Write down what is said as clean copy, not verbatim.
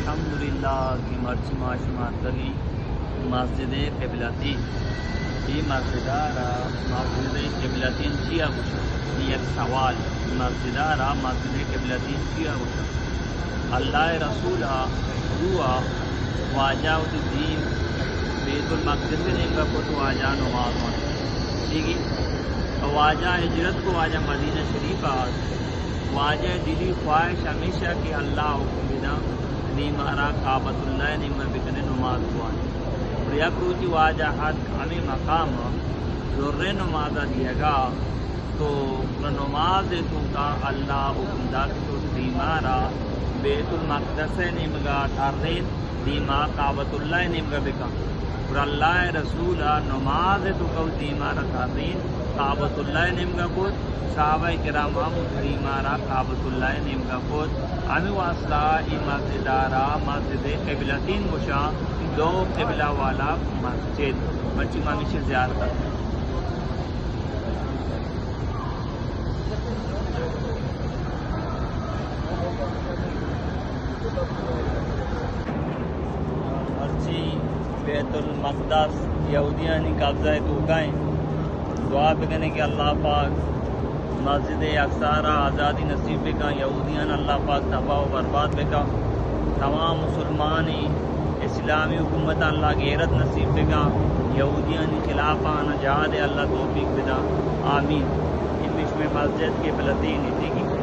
الحمدللہ کی مرچی معاشمات کری مسجد قبلتی یہ مسجد قبلتین چیا گوشا یہ ایک سوال مسجد قبلتین چیا گوشا اللہ رسول ہوا واجہ الدین بیت المقدس نے کا کو تو واجہ نماز ٹھیک ہے واجہ ہجرت کو واجہ مدینہ شریف واجہ دلی خواہش ہمیشہ کہ اللہ حکم بنا نیمارا کعبۃ اللہ نیمہ بکنے نماز خوان اور یک روچی واجہ حد ہمیں مقام ذر نماز دیا گا تو نماز تو کا اللہ حکم دا تو نیمارا بیت المقدس نیمگا تارین نیمہ کعبۃ اللہ نیمگا بکا اور اللہ رسول نماز تو کو نیمارا تارین کعبۃ اللہ نیمگا کود صحابہ کرام دیمارا کعبۃ اللہ نیمگا کود ہمیں واسطہ ای مسجدارا مسجد قبلتین گوشا دو قبلہ والا مسجد مرچی مامیشی زیارت مرچی بیت المقدس یہودیانی قبضہ تو گئیں دعا بکنے کہ اللہ پاک مسجد اقصارہ آزادی نصیب بکا یہودیان اللہ پاک تباہ و برباد بکا تمام مسلمانی اسلامی حکومت اللہ غیرت نصیب بکا یہودیانی خلافان جہاد اللہ توفیق بدا آمین ان میں مسجد کے بلدین ٹھیک ہے